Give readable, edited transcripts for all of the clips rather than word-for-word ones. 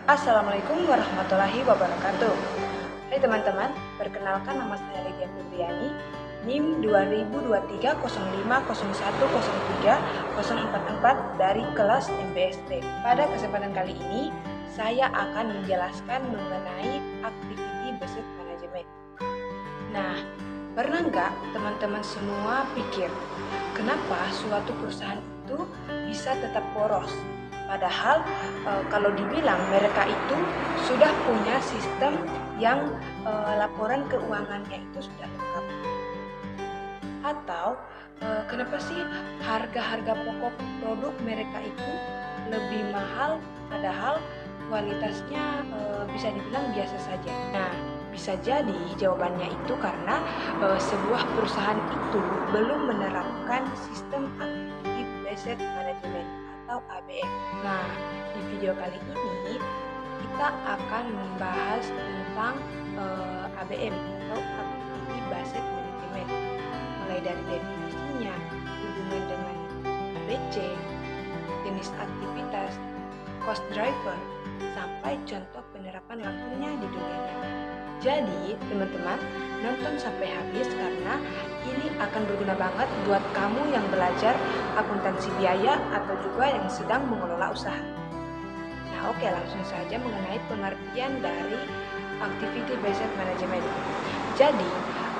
Assalamualaikum warahmatullahi wabarakatuh. Hai teman-teman, perkenalkan nama saya Lydia Febriani, NIM 2023-0103-044 dari kelas MBSD. Pada kesempatan kali ini, saya akan menjelaskan mengenai activity based management. Nah, pernah nggak teman-teman semua pikir, kenapa suatu perusahaan itu bisa tetap boros? Padahal kalau dibilang mereka itu sudah punya sistem yang laporan keuangannya itu sudah lengkap. Atau kenapa sih harga-harga pokok produk mereka itu lebih mahal padahal kualitasnya bisa dibilang biasa saja. Nah, bisa jadi jawabannya itu karena sebuah perusahaan itu belum menerapkan sistem activity based management atau ABM. Nah, di video kali ini kita akan membahas tentang ABM atau Activity Based Management, mulai dari definisinya, hubungan dengan ABC, jenis aktivitas, cost driver, sampai contoh penerapan langsungnya di dunia nyata. Jadi, teman-teman, nonton sampai habis karena ini akan berguna banget buat kamu yang belajar akuntansi biaya atau juga yang sedang mengelola usaha. Nah, oke, langsung saja mengenai pengertian dari activity based management. Jadi,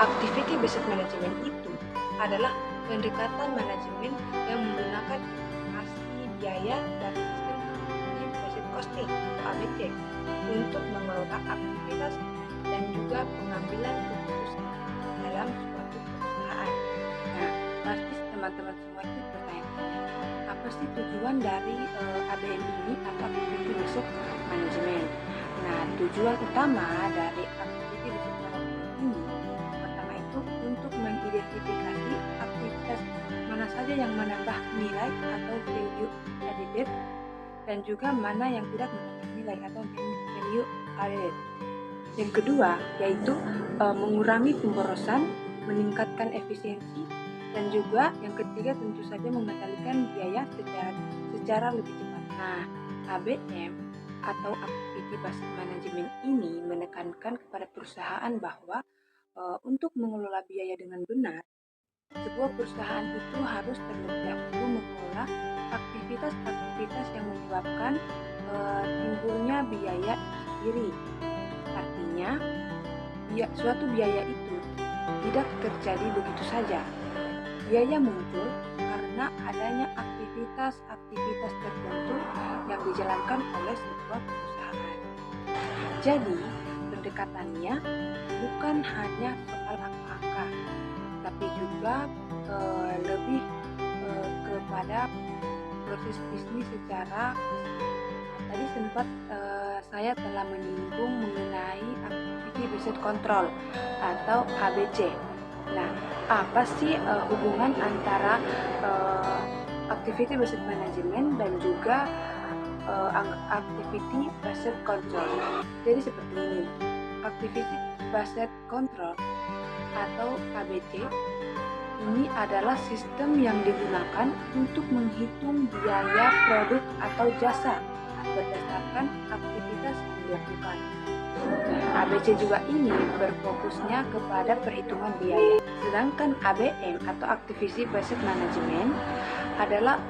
activity based management itu adalah pendekatan manajemen yang menggunakan informasi biaya dan sistem activity based costing atau ABC untuk mengelola aktivitas dan juga pengambilan keputusan dalam suatu perusahaan. Nah, pasti teman-teman semua itu bertanya-tanya, apa sih tujuan dari ABM ini atau Activity Based Management? Nah, tujuan utama dari Activity Based Management ini pertama itu untuk mengidentifikasi aktivitas mana saja yang menambah nilai atau value added dan juga mana yang tidak menambah nilai atau value added. Yang kedua yaitu mengurangi pemborosan, meningkatkan efisiensi, dan juga yang ketiga tentu saja mengendalikan biaya secara lebih cepat. Nah, ABM atau Activity Based Management ini menekankan kepada perusahaan bahwa untuk mengelola biaya dengan benar, sebuah perusahaan itu harus terlebih dahulu mengelola aktivitas-aktivitas yang menyebabkan timbulnya biaya sendiri. Artinya, suatu biaya itu tidak terjadi begitu saja. Biaya muncul karena adanya aktivitas-aktivitas tertentu yang dijalankan oleh sebuah perusahaan. Jadi, pendekatannya bukan hanya soal angka-angka, tapi juga lebih kepada proses bisnis secara tadi sempat saya telah menyinggung mengenai activity based control atau ABC. Nah, apa sih hubungan antara activity based management dan juga activity based control? Jadi seperti ini. Activity based control atau ABC ini adalah sistem yang digunakan untuk menghitung biaya produk atau jasa berdasarkan aktivitas yang dilakukan. ABC juga ini berfokusnya kepada perhitungan biaya. Sedangkan ABM atau Activity Based Management adalah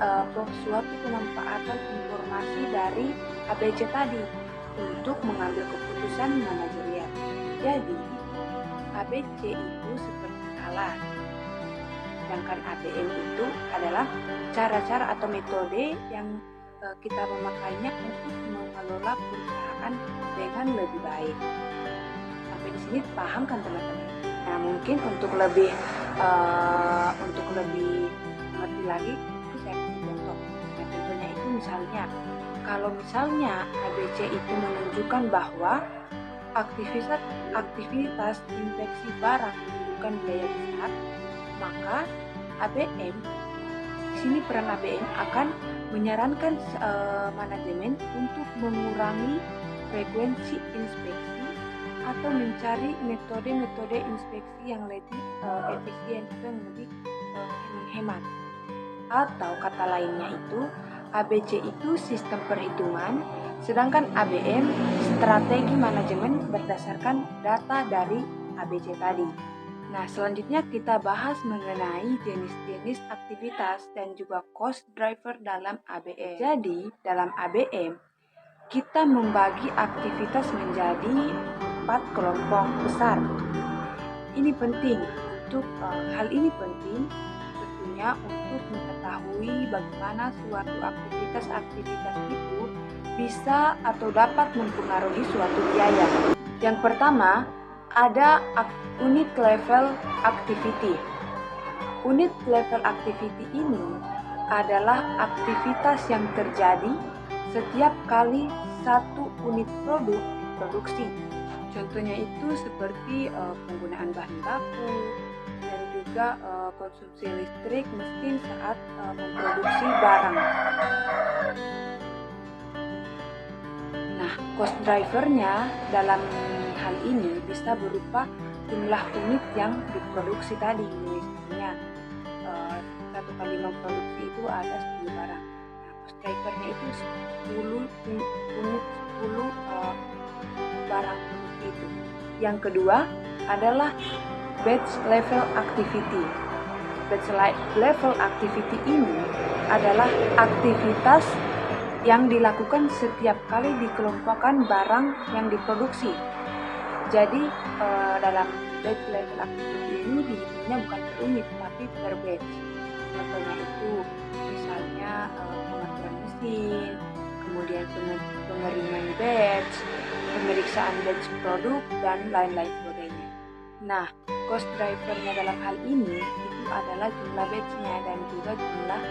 suatu pemanfaatan informasi dari ABC tadi untuk mengambil keputusan manajerial. Jadi, ABC itu seperti alat. Sedangkan ABM itu adalah cara-cara atau metode yang kita memakainya untuk mengelola perusahaan dengan lebih baik. Sampai di sini paham kan teman-teman? Nah, mungkin untuk lebih mengerti lagi, itu saya kasih contoh. Nah, contohnya itu misalnya, kalau misalnya ABC itu menunjukkan bahwa aktivitas inspeksi barang membutuhkan biaya besar, maka ABM di sini peran ABM akan menyarankan manajemen untuk mengurangi frekuensi inspeksi atau mencari metode-metode inspeksi yang lebih efisien atau yang lebih menghemat. Atau kata lainnya itu ABC itu sistem perhitungan Sedangkan ABM, strategi manajemen berdasarkan data dari ABC tadi. Nah, selanjutnya kita bahas mengenai jenis-jenis aktivitas dan juga cost driver dalam ABM. Jadi, dalam ABM, kita membagi aktivitas menjadi 4 kelompok besar. Ini penting hal ini penting tentunya untuk mengetahui bagaimana suatu aktivitas itu bisa atau dapat mempengaruhi suatu biaya. Yang pertama, ada unit level activity. Unit level activity ini adalah aktivitas yang terjadi setiap kali satu unit produk diproduksi. Contohnya itu seperti penggunaan bahan baku dan juga konsumsi listrik mesin saat memproduksi barang. Nah, cost drivernya dalam hal ini bisa berupa jumlah unit yang diproduksi tadi. Misalnya satu kali memproduksi itu ada 10 barang. Nah, cost drivernya itu 10 unit 10 barang itu. Yang kedua adalah batch level activity. Batch level activity ini adalah aktivitas yang dilakukan setiap kali dikelompokkan barang yang diproduksi. Jadi dalam batch level activity ini dihitungnya bukan per unit tapi per batch. Contohnya itu misalnya pengaturan mesin, kemudian pengeringan batch, pemeriksaan batch produk, dan lain-lain sebagainya. Nah, cost drivernya dalam hal ini itu adalah jumlah batchnya dan juga jumlah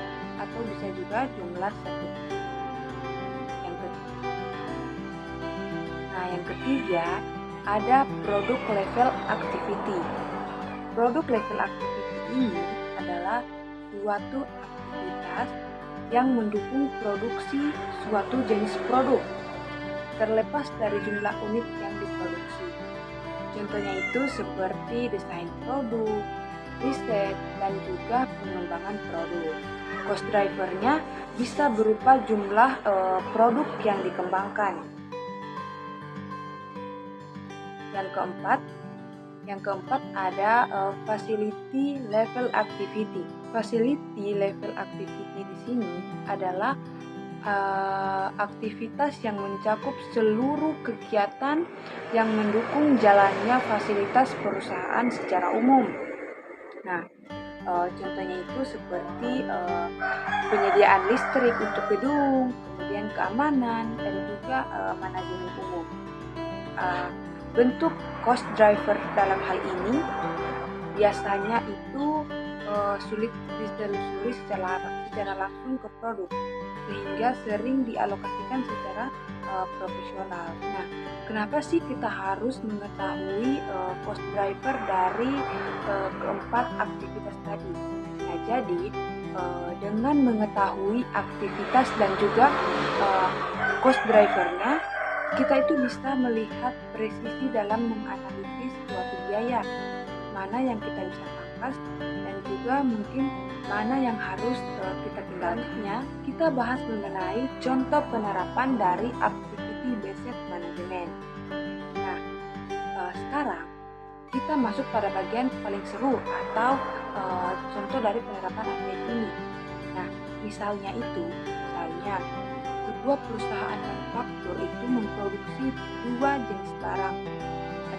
atau bisa juga jumlah satu. Yang ketiga ada produk level activity. Produk level activity ini adalah suatu aktivitas yang mendukung produksi suatu jenis produk terlepas dari jumlah unit yang diproduksi. Contohnya itu seperti desain produk, riset, dan juga pengembangan produk. Cost drivernya bisa berupa jumlah produk yang dikembangkan. Yang keempat ada facility level activity. Facility level activity di sini adalah aktivitas yang mencakup seluruh kegiatan yang mendukung jalannya fasilitas perusahaan secara umum. Nah, contohnya itu seperti penyediaan listrik untuk gedung, kemudian keamanan, dan juga manajemen umum. Bentuk cost driver dalam hal ini biasanya itu sulit ditelusuri secara langsung ke produk, sehingga sering dialokasikan secara profesional. Nah, kenapa sih kita harus mengetahui cost driver dari keempat aktivitas tadi? Nah, jadi dengan mengetahui aktivitas dan juga cost drivernya, kita itu bisa melihat presisi dalam menganalisis suatu biaya, mana yang kita bisa pangkas dan juga mungkin mana yang harus kita tinggalkannya. Kita bahas mengenai contoh penerapan dari activity based management. Nah, sekarang kita masuk pada bagian paling seru atau contoh dari penerapan activity ini. Nah, misalnya sebuah perusahaan manufaktur itu memproduksi dua jenis barang.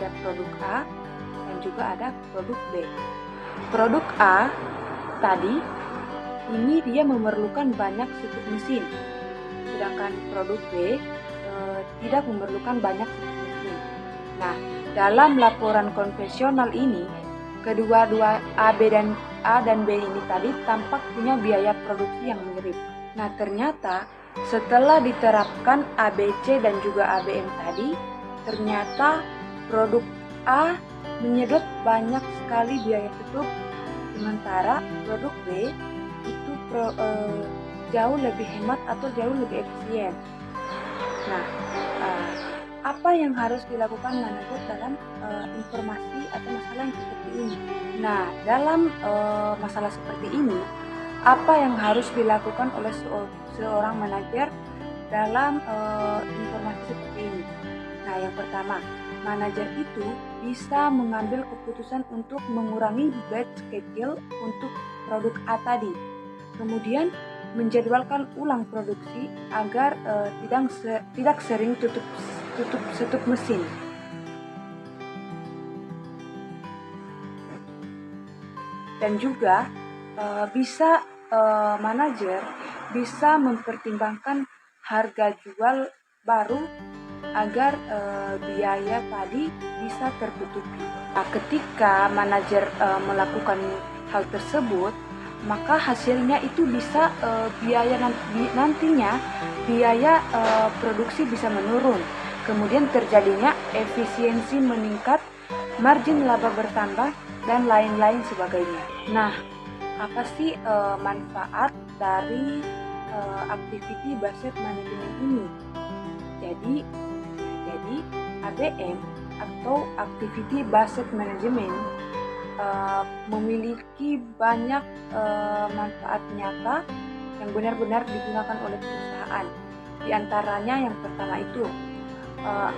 Ada produk A dan juga ada produk B. Produk A tadi ini dia memerlukan banyak sudut mesin, sedangkan produk B tidak memerlukan banyak sudut mesin. Nah, dalam laporan konvensional ini, kedua-dua A dan B ini tadi tampak punya biaya produksi yang mirip. Nah, ternyata setelah diterapkan ABC dan juga ABM tadi, ternyata produk A menyedot banyak sekali biaya tutup, sementara produk B itu jauh lebih hemat atau jauh lebih efisien. Nah, apa yang harus dilakukan manajer dalam informasi atau masalah yang seperti ini? Nah, dalam masalah seperti ini, apa yang harus dilakukan oleh seorang manajer dalam informasi seperti ini. Nah, yang pertama, manajer itu bisa mengambil keputusan untuk mengurangi batch kecil untuk produk A tadi. Kemudian menjadwalkan ulang produksi agar tidak sering tutup mesin. Dan juga manajer bisa mempertimbangkan harga jual baru agar biaya tadi bisa tertutupi. Nah, ketika manajer melakukan hal tersebut, maka hasilnya itu bisa nantinya biaya produksi bisa menurun. Kemudian terjadinya efisiensi meningkat, margin laba bertambah, dan lain-lain sebagainya. Nah, apa sih manfaat dari activity based management ini? Jadi ABM atau activity based management memiliki banyak manfaat nyata yang benar-benar digunakan oleh perusahaan. Di antaranya yang pertama itu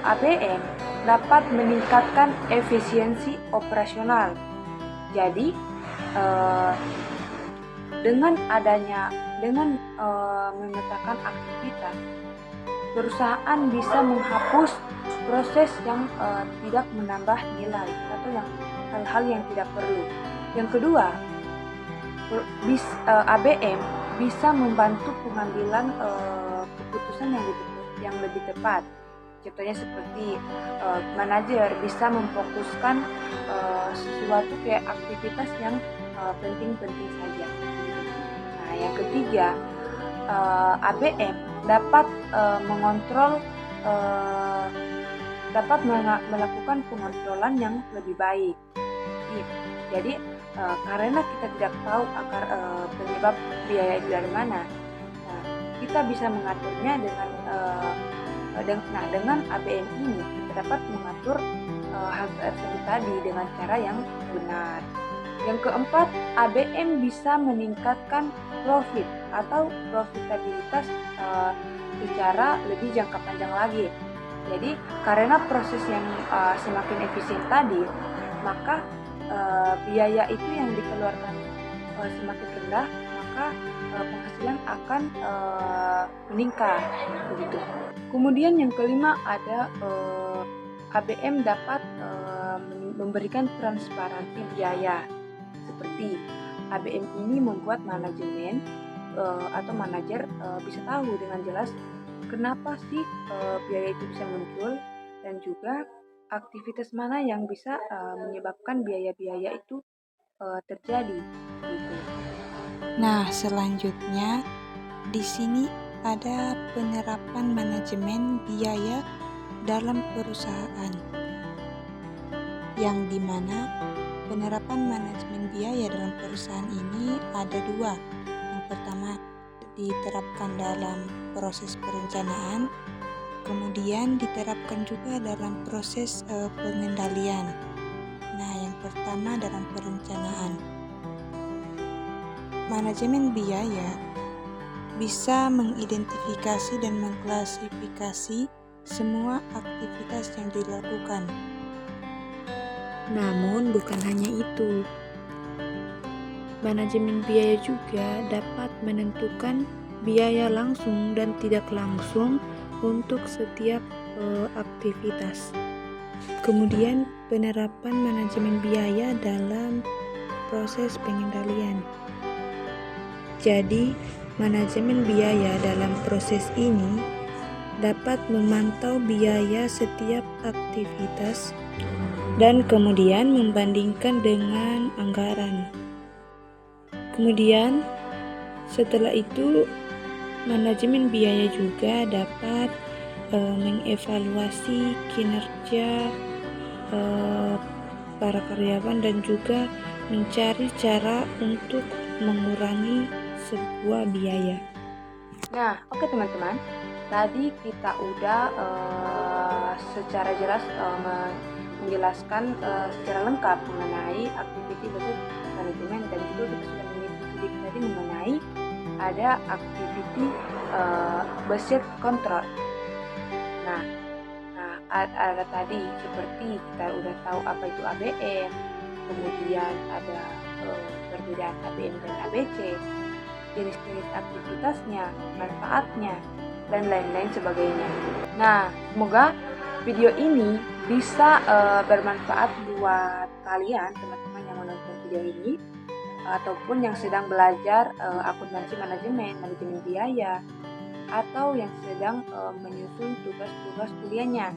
ABM dapat meningkatkan efisiensi operasional. Jadi dengan memetakan aktivitas, perusahaan bisa menghapus proses yang tidak menambah nilai atau hal-hal yang tidak perlu. Yang kedua, ABM bisa membantu pengambilan keputusan yang lebih tepat. Contohnya seperti manajer bisa memfokuskan sesuatu kayak aktivitas yang penting-penting saja. Nah, yang ketiga, ABM dapat melakukan pengontrolan yang lebih baik. Jadi karena kita tidak tahu penyebab biaya itu dari mana, kita bisa mengaturnya dengan ABM ini kita dapat mengatur hal tersebut tadi dengan cara yang benar. Yang keempat, ABM bisa meningkatkan profit atau profitabilitas secara lebih jangka panjang lagi. Jadi karena proses yang semakin efisien tadi, maka biaya itu yang dikeluarkan semakin rendah, maka penghasilan akan meningkat begitu. Kemudian yang kelima ada ABM dapat memberikan transparansi biaya. Seperti ABM ini membuat manajemen atau manajer bisa tahu dengan jelas kenapa sih biaya itu bisa muncul, dan juga aktivitas mana yang bisa menyebabkan biaya-biaya itu terjadi gitu. Nah, selanjutnya di sini ada penerapan manajemen biaya dalam perusahaan, yang dimana penerapan manajemen biaya dalam perusahaan ini ada dua. Yang pertama diterapkan dalam proses perencanaan, kemudian diterapkan juga dalam proses pengendalian. Nah, yang pertama dalam perencanaan. Manajemen biaya bisa mengidentifikasi dan mengklasifikasi semua aktivitas yang dilakukan. Namun bukan hanya itu, manajemen biaya juga dapat menentukan biaya langsung dan tidak langsung untuk setiap aktivitas. Kemudian penerapan manajemen biaya dalam proses pengendalian. Jadi, manajemen biaya dalam proses ini dapat memantau biaya setiap aktivitas dan kemudian membandingkan dengan anggaran. Kemudian, setelah itu, manajemen biaya juga dapat mengevaluasi kinerja para karyawan dan juga mencari cara untuk mengurangi sebuah biaya. Nah, oke teman-teman, tadi kita udah secara jelas menjelaskan secara lengkap mengenai activity based management, dan juga kita sudah sedikit tadi mengenai ada activity budget control. Nah, ada tadi seperti kita udah tahu apa itu ABM, kemudian ada perbedaan ABM dan ABC, jenis-jenis aktivitasnya, manfaatnya, dan lain-lain sebagainya. Nah, semoga video ini bisa bermanfaat buat kalian, teman-teman yang menonton video ini, ataupun yang sedang belajar akuntansi manajemen biaya, atau yang sedang menyusun tugas-tugas kuliahnya.